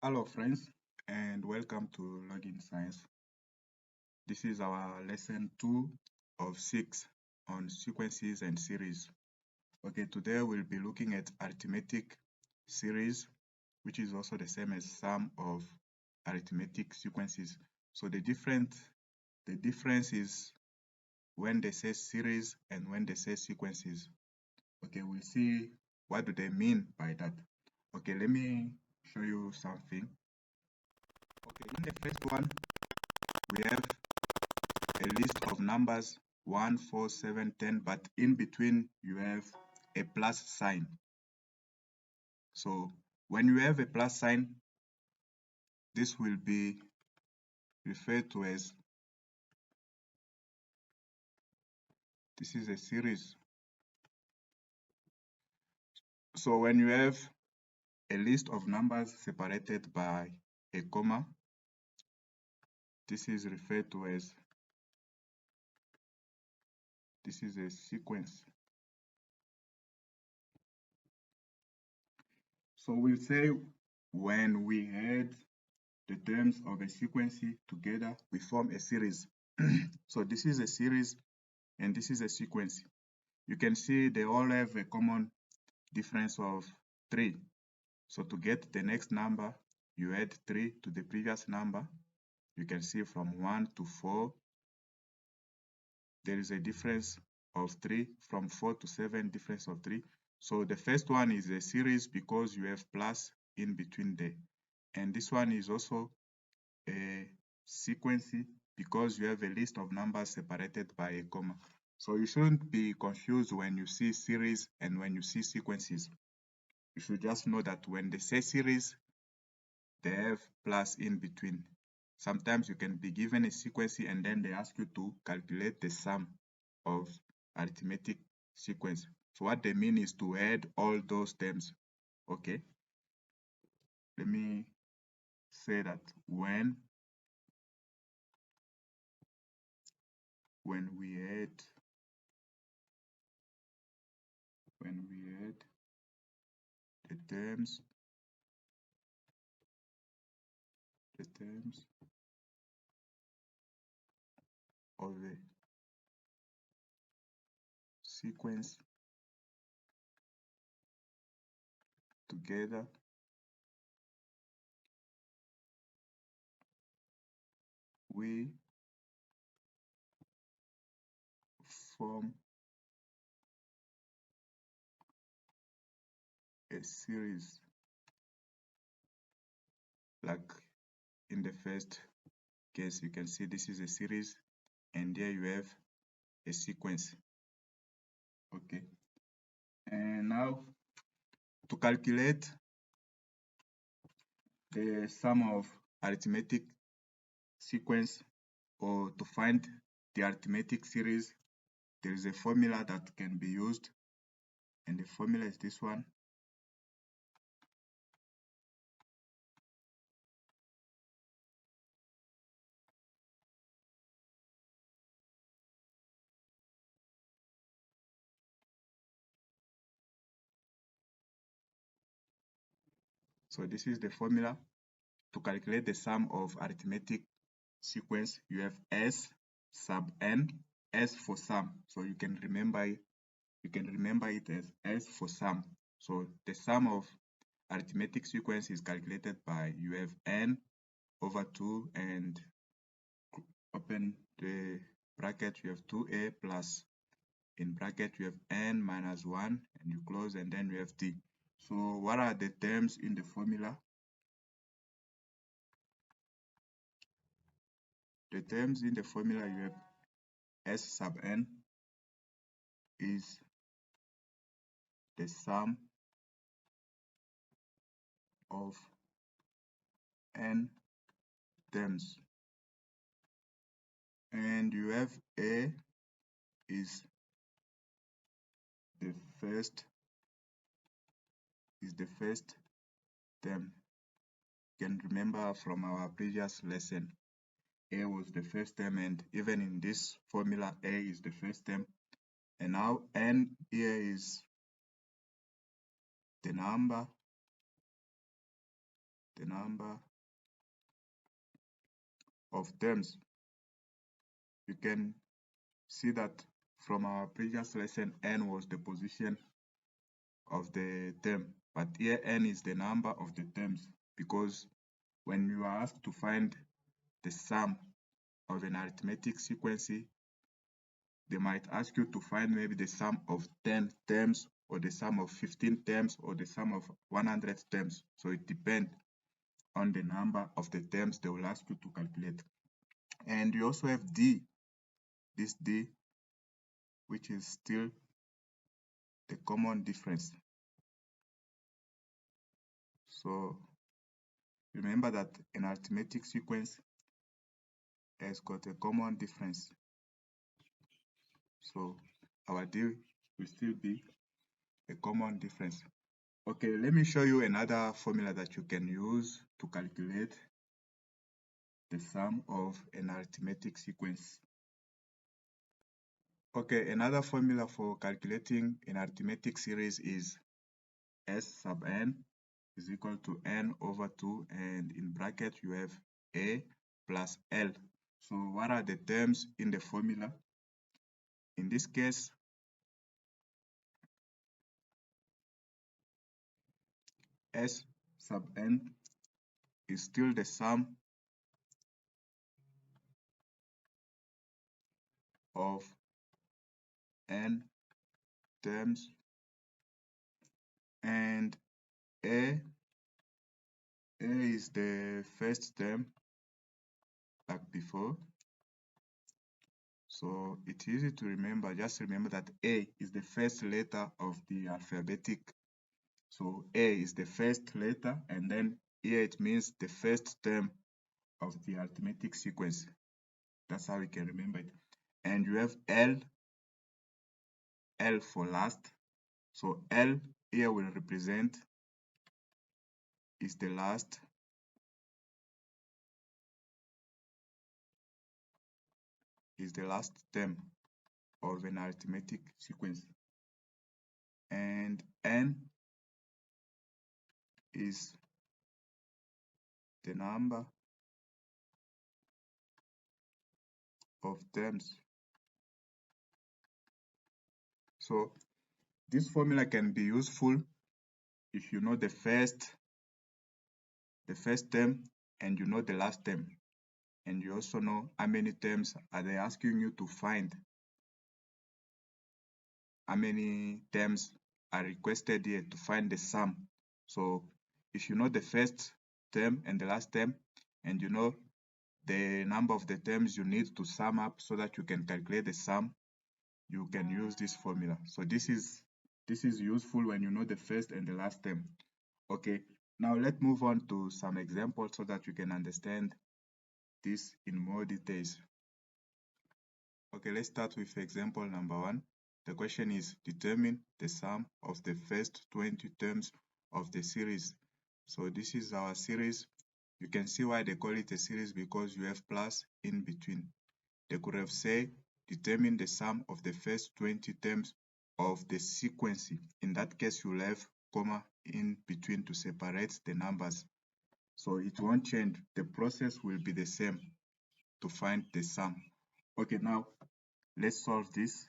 Hello friends and welcome to Login Science. This is our lesson 2 of 6 on sequences and series. Okay, today we'll be looking at arithmetic series, which is also the same as sum of arithmetic sequences. So the difference is when they say series and when they say sequences. Okay, we'll see what do they mean by that. Okay, let me show you something. Okay, in the first one, we have a list of numbers 1, 4, 7, 10, but in between you have a plus sign. So when you have a plus sign, this will be referred to as, this is a series. So when you have a list of numbers separated by a comma, this is referred to as, this is a sequence. So we'll say when we add the terms of a sequence together, we form a series. So this is a series and this is a sequence. You can see they all have a common difference of 3. So to get the next number, you add 3 to the previous number. You can see from 1 to 4, there is a difference of 3. From 4 to 7, difference of 3. So the first one is a series because you have plus in between there. And this one is also a sequence because you have a list of numbers separated by a comma. So you shouldn't be confused when you see series and when you see sequences. You should just know that when they say series, they have plus in between. Sometimes you can be given a sequence and then they ask you to calculate the sum of arithmetic sequence. So what they mean is to add all those terms. Okay. Let me say that when we add the terms of a sequence together, we form a series. Like in the first case, you can see this is a series and there you have a sequence. Okay, and now to calculate the sum of arithmetic sequence or to find the arithmetic series, there is a formula that can be used, and the formula is this one. So this is the formula to calculate the sum of arithmetic sequence. You have S sub n, S for sum. So you can remember it as S for sum. So the sum of arithmetic sequence is calculated by, you have n over 2 and open the bracket, you have 2a plus, in bracket you have n minus 1 and you close, and then you have t. So what are the terms in the formula? The terms in the formula, you have S sub n is the sum of n terms, and you have a is the first term. You can remember from our previous lesson, a was the first term, and even in this formula a is the first term. And now n here is the number the number of terms. You can see that from our previous lesson, n was the position of the term, but here n is the number of the terms, because when you are asked to find the sum of an arithmetic sequence, they might ask you to find maybe the sum of 10 terms, or the sum of 15 terms, or the sum of 100 terms. So it depends on the number of the terms they will ask you to calculate. And you also have D, this D, which is still the common difference. So remember that an arithmetic sequence has got a common difference. So our D will still be a common difference. Okay, let me show you another formula that you can use to calculate the sum of an arithmetic sequence. Okay, another formula for calculating an arithmetic series is S sub n is equal to n over 2, and in bracket you have A plus L. So what are the terms in the formula? In this case, S sub n is still the sum of n terms, and A is the first term like before. So it's easy to remember. Just remember that A is the first letter of the alphabetic. So A is the first letter, and then here it means the first term of the arithmetic sequence. That's how we can remember it. And you have L for last. So L here will represent is the last term of an arithmetic sequence. And N is the number of terms. So this formula can be useful if you know the first term and you know the last term, and you also know how many terms are they asking you to find, how many terms are requested here to find the sum. So if you know the first term and the last term, and you know the number of the terms you need to sum up so that you can calculate the sum, you can use this formula. So this is useful when you know the first and the last term. Okay, now let's move on to some examples so that you can understand this in more details. Okay, let's start with example number 1. The question is, determine the sum of the first 20 terms of the series. So this is our series. You can see why they call it a series, because you have plus in between. They could have said, determine the sum of the first 20 terms of the sequence. In that case, you'll have comma in between to separate the numbers. So it won't change. The process will be the same to find the sum. Okay, now let's solve this.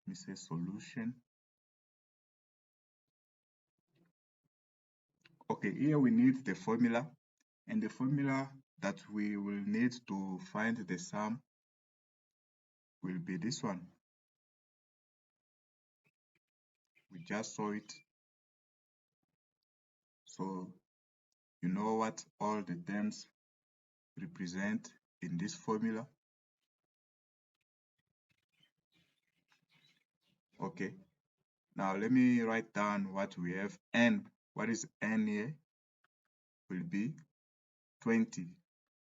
Let me say solution. Okay, here we need the formula, and the formula that we will need to find the sum will be this one. We just saw it. So you know what all the terms represent in this formula. Okay, now let me write down what we have. N, what is N here? Will be 20,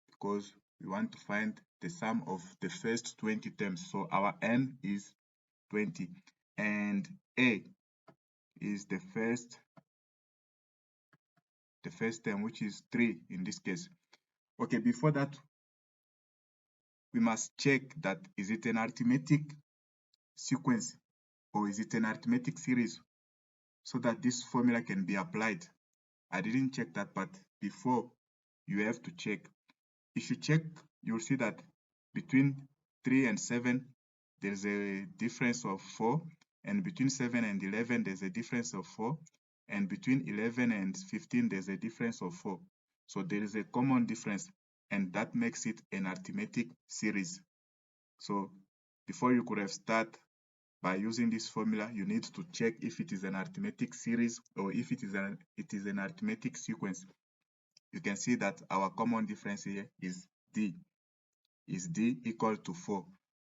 because we want to find the sum of the first 20 terms. So our N is 20, and A is the first term, which is 3 in this case. Okay, before that, we must check that is it an arithmetic sequence or is it an arithmetic series, so that this formula can be applied. I didn't check that, but before you have to check. If you check, you'll see that between 3 and 7, there's a difference of 4, and between 7 and 11, there's a difference of 4, and between 11 and 15, there's a difference of 4. So there is a common difference, and that makes it an arithmetic series. So before you could have started by using this formula, you need to check if it is an arithmetic series or if it is an arithmetic sequence. You can see that our common difference here is D. Is D equal to 4?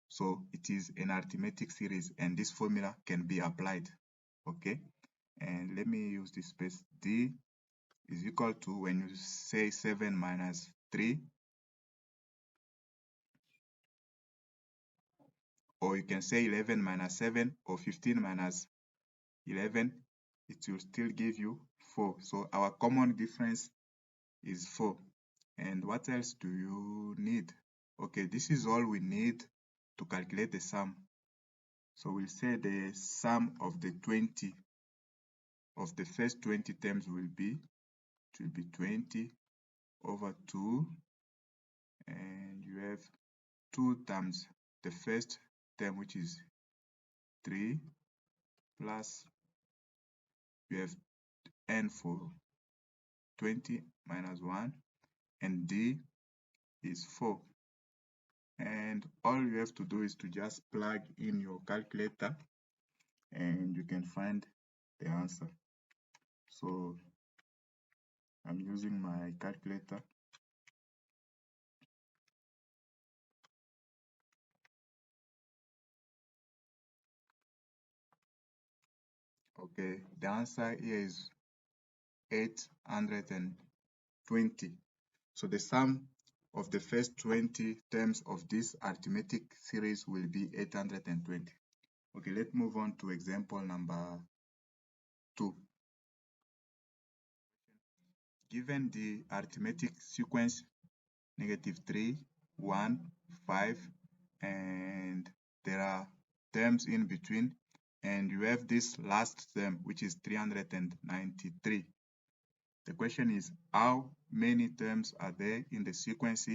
So it is an arithmetic series, and this formula can be applied. Okay, and let me use this space. D is equal to, when you say 7 minus 3, or you can say 11 minus 7 or 15 minus 11, it will still give you 4. So our common difference is 4. And what else do you need? Okay, this is all we need to calculate the sum. So we'll say the sum of the first 20 terms will be 20 over 2, and you have 2 terms. The first term, which is 3, plus you have n for 20 minus 1, and D is 4. And all you have to do is to just plug in your calculator, and you can find the answer. So I'm using my calculator. Okay, the answer here is 820. So the sum of the first 20 terms of this arithmetic series will be 820. Okay, let's move on to example number 2. Given the arithmetic sequence -3, 1, 5, and there are terms in between, and you have this last term, which is 393. The question is, how many terms are there in the sequence?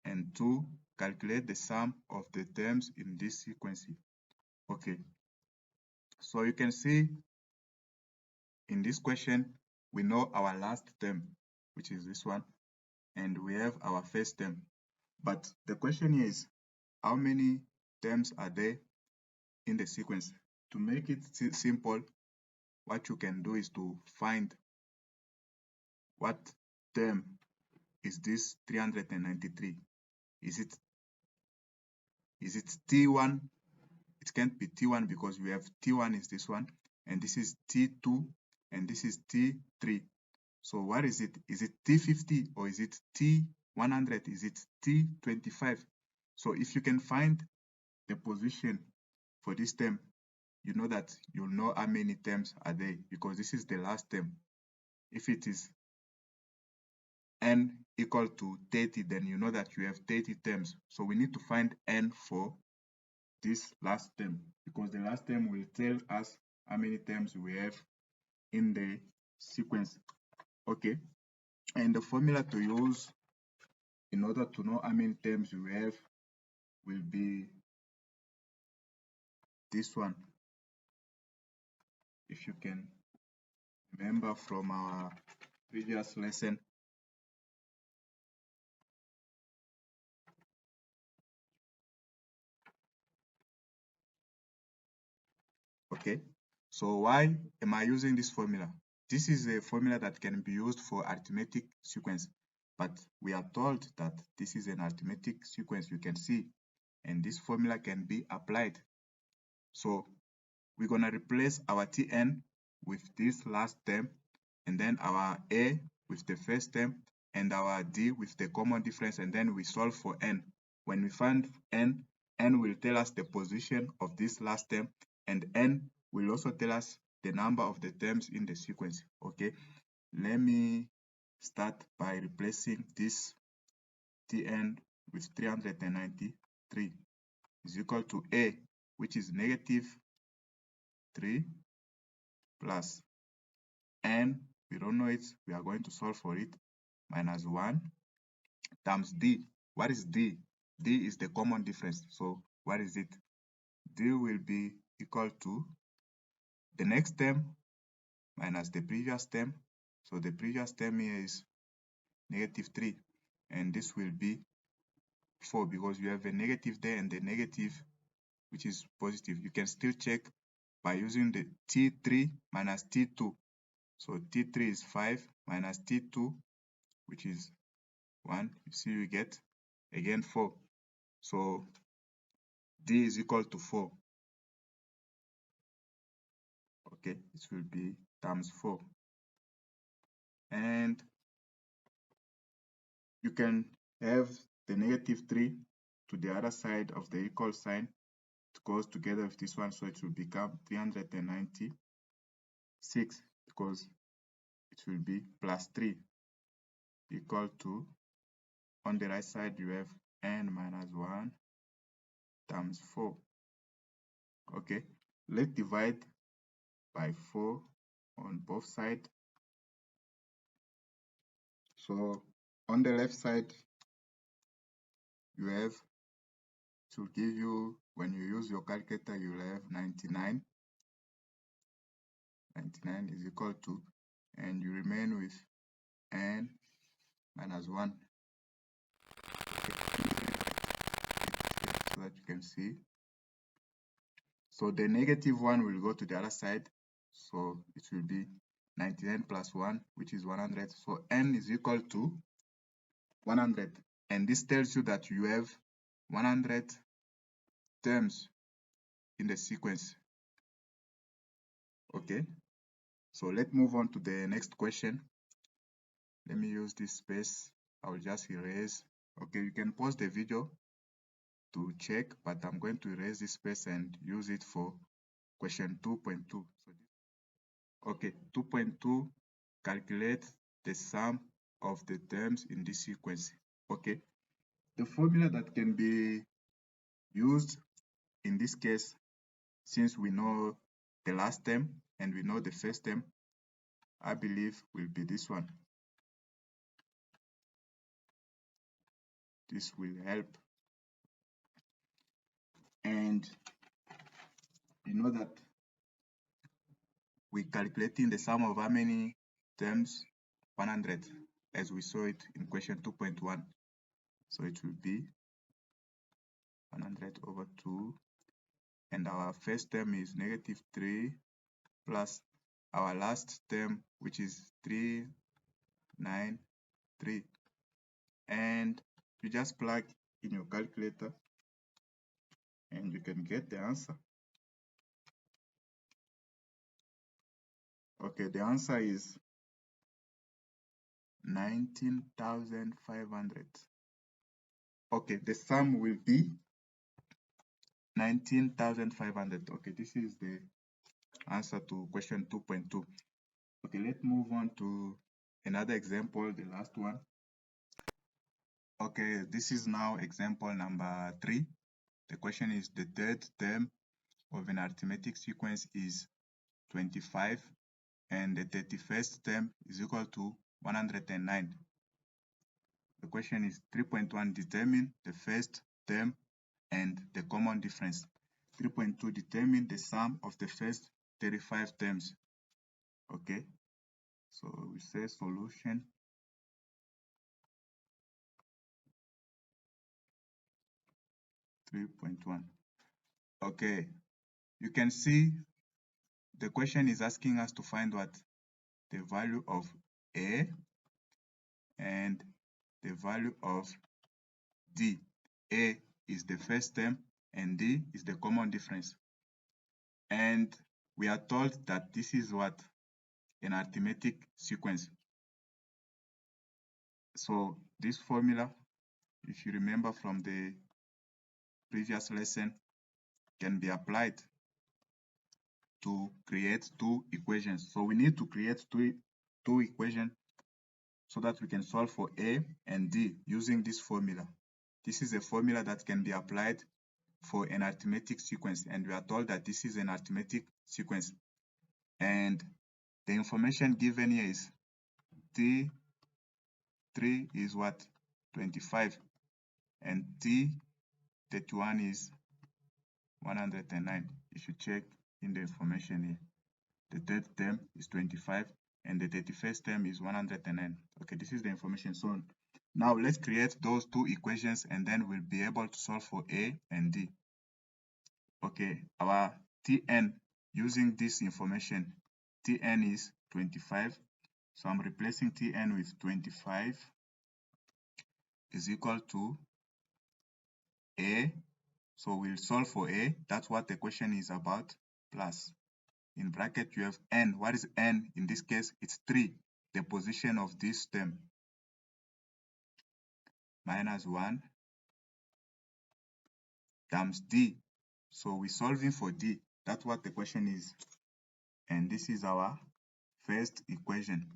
And 2, calculate the sum of the terms in this sequence. Okay, so you can see in this question, we know our last term, which is this one, and we have our first term. But the question is, how many terms are there in the sequence? To make it simple, what you can do is to find what term is this 393. Is it T1? It can't be T1 because we have T1 is this one, and this is T2, and this is T3. So what is it? Is it T50 or is it T100? Is it T25? So if you can find the position for this term, you know that you'll know how many terms are there, because this is the last term. If it is n equal to 30, then you know that you have 30 terms. So we need to find n for this last term, because the last term will tell us how many terms we have in the sequence. Okay, and the formula to use in order to know how many terms we have will be this one. If you can remember from our previous lesson, okay, so why am I using this formula? This is a formula that can be used for arithmetic sequence, but we are told that this is an arithmetic sequence, you can see, and this formula can be applied. So we're going to replace our Tn with this last term, and then our A with the first term, and our D with the common difference, and then we solve for n. When we find n, n will tell us the position of this last term, and n will also tell us the number of the terms in the sequence. Okay, let me start by replacing this Tn with 393 is equal to A, which is -3 plus n, we don't know it, we are going to solve for it. Minus 1 times d. What is d? D is the common difference. So what is it? D will be equal to the next term minus the previous term. So the previous term here is -3, and this will be 4 because you have a negative there and the negative which is positive. You can still check by using the T3 minus T2. So T3 is 5 minus T2, which is 1. You see you get again 4. So D is equal to 4. Okay, it will be times 4. And you can have the -3 to the other side of the equal sign. It goes together with this one, so it will become 396 because it will be plus 3 equal to, on the right side you have n minus 1 times 4. Okay, let's divide by 4 on both sides. So on the left side you have, to give you, when you use your calculator, you will have 99. 99 is equal to, and you remain with n minus 1. So that you can see. So the -1 will go to the other side. So it will be 99 plus 1, which is 100. So n is equal to 100. And this tells you that you have 100 terms in the sequence. Okay, so let's move on to the next question. Let me use this space. I will just erase. Okay, you can pause the video to check, but I'm going to erase this space and use it for question 2.2. So okay, 2.2, calculate the sum of the terms in this sequence. Okay, the formula that can be used in this case, since we know the last term and we know the first term, I believe will be this one. This will help. And you know that we're calculating the sum of how many terms? 100, as we saw it in question 2.1. So it will be 100 over 2, and our first term is -3 plus our last term, which is 393, and you just plug in your calculator and you can get the answer. Okay, the answer is 19,500. Okay, the sum will be 19,500. Okay, this is the answer to question 2.2. Okay, let's move on to another example, the last one. Okay, this is now example number 3. The question is, the third term of an arithmetic sequence is 25 and the 31st term is equal to 109. The question is 3.1, determine the first term and the common difference. 3.2, determine the sum of the first 35 terms. Okay, so we say solution. Okay, you can see the question is asking us to find what? The value of A and the value of D. A is the first term and D is the common difference. And we are told that this is what? An arithmetic sequence. So this formula, if you remember from the previous lesson, can be applied to create two equations. So we need to create two equations so that we can solve for A and D using this formula. This is a formula that can be applied for an arithmetic sequence, and we are told that this is an arithmetic sequence. And the information given here is T3 is what? 25. And T31 is 109. You should check in the information here. The third term is 25 and the 31st term is 109. Okay, this is the information. So now let's create those two equations and then we'll be able to solve for A and D. Okay, our Tn using this information, Tn is 25. So I'm replacing Tn with 25 is equal to A. So we'll solve for A. That's what the question is about. Plus, in bracket, you have N. What is N? In this case, it's 3, the position of this term. Minus 1 times D. So we're solving for D. That's what the question is. And this is our first equation.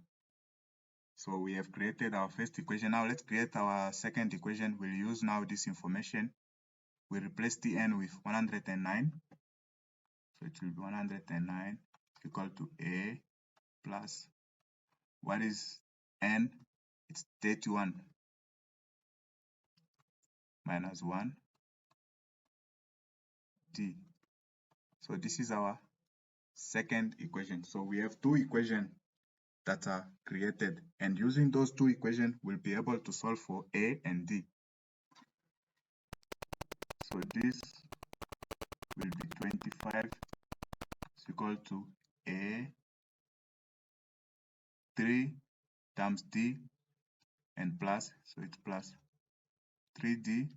So we have created our first equation. Now let's create our second equation. We'll use now this information. We replace Tn with 109. So it will be 109 equal to A plus, what is N? It's 31 minus 1 D. So this is our second equation. So we have two equations that are created, and using those two equations, we'll be able to solve for A and D. So this will be 25 is equal to A 3 times D and plus, so it's plus 3D,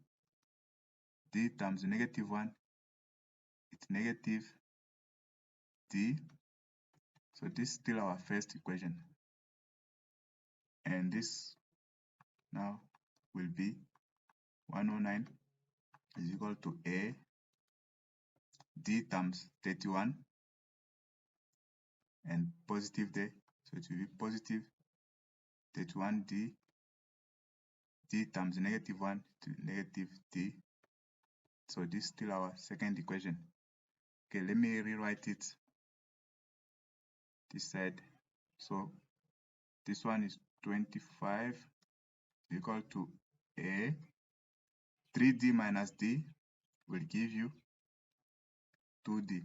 D times negative 1, it's negative D. So this is still our first equation. And this now will be 109 is equal to A D times 31 and positive there. So it will be positive 31D D times negative 1 to negative D. So this is still our second equation. Okay, let me rewrite it this side. So this one is 25 equal to A 3D minus D will give you 2D,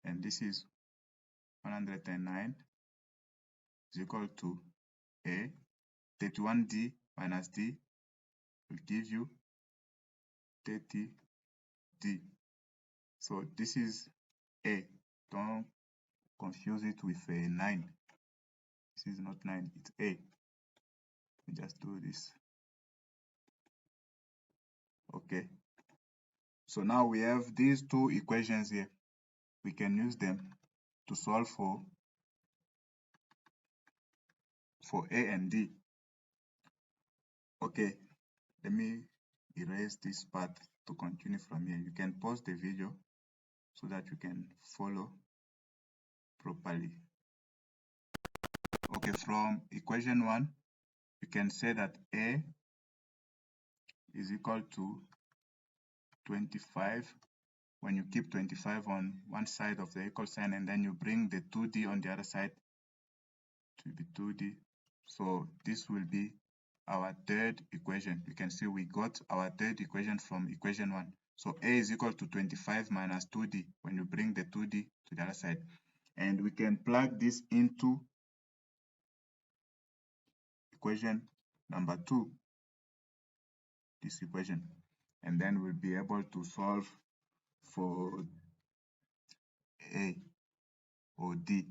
and this is 109 is equal to A 31D minus D will give you 30D. So this is A. Don't confuse it with a 9. This is not 9, it's A. We just do this. Okay. So now we have these two equations here. We can use them to solve for A and D. Okay, let me erase this part to continue from here. You can pause the video so that you can follow properly. Okay, from equation 1, you can say that A is equal to 25 when you keep 25 on one side of the equal sign and then you bring the 2D on the other side, it will be 2D. So this will be our third equation. You can see we got our third equation from equation 1. So A is equal to 25 minus 2D when you bring the 2D to the other side. And we can plug this into equation number 2, this equation. And then we'll be able to solve for A or D.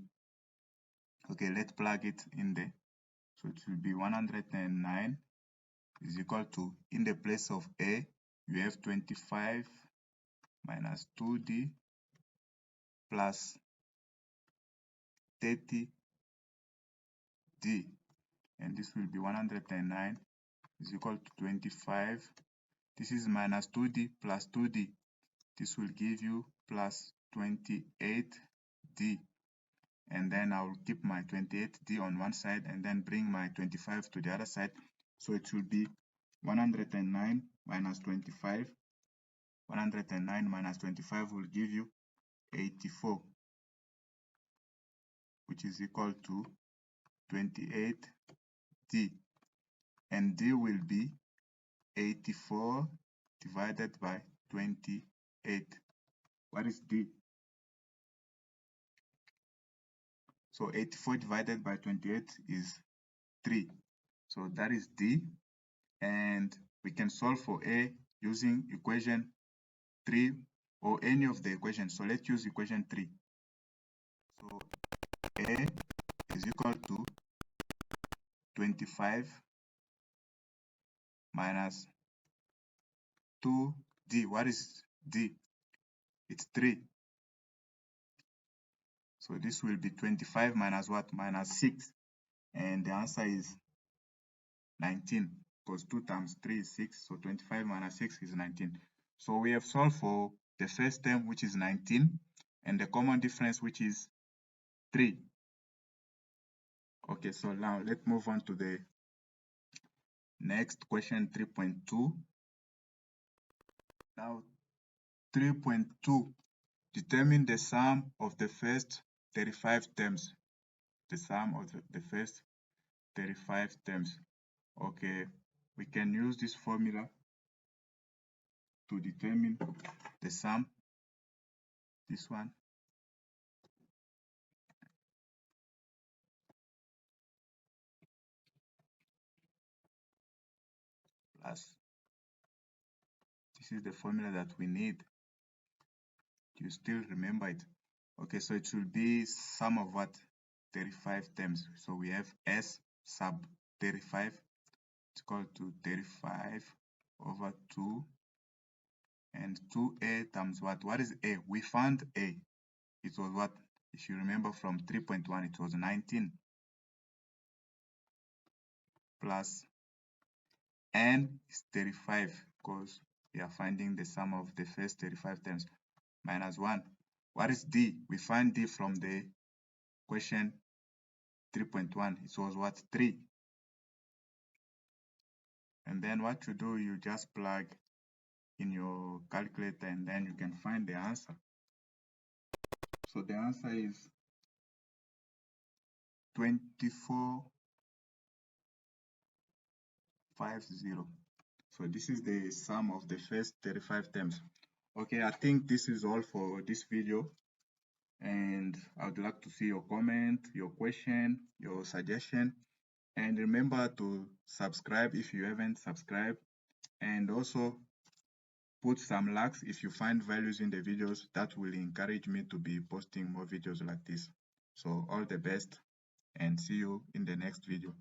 Okay, let's plug it in there. So it will be 109 is equal to, in the place of A, you have 25 minus 2D plus 30D. And this will be 109 is equal to 25. This is minus 2D plus 2D. This will give you plus 28D. And then I will keep my 28D on one side and then bring my 25 to the other side. So it will be 109 minus 25. 109 minus 25 will give you 84, which is equal to 28 D, and D will be 84 divided by 28. What is D? So 84 divided by 28 is 3. So that is D, and we can solve for A using equation 3 or any of the equations. So let's use equation 3. So A is equal to 25 minus 2D. What is D? It's 3. So this will be 25 minus what? Minus 6. And the answer is 19, because 2 times 3 is 6. So 25 minus 6 is 19. So we have solved for the first term, which is 19, and the common difference, which is 3. Okay, so now let's move on to the next question, 3.2. Now 3.2, determine the sum of the first 35 terms. The sum of the first 35 terms. Okay, we can use this formula to determine the sum. This one. Plus, this is the formula that we need. Do you still remember it? Okay, so it will be sum of what? 35 terms. So we have S sub 35. It's equal to 35 over 2. And 2A times what? What is A? We found A. It was what? If you remember from 3.1, it was 19. Plus N is 35, because we are finding the sum of the first 35 terms, minus 1. What is D? We find D from the question 3.1. It was what? 3. And then what you do, you just plug in your calculator, and then you can find the answer. So the answer is 2450. So this is the sum of the first 35 terms. Okay, I think this is all for this video, and I would like to see your comment, your question, your suggestion, and remember to subscribe if you haven't subscribed, and also put some likes if you find values in the videos. That will encourage me to be posting more videos like this. So all the best, and see you in the next video.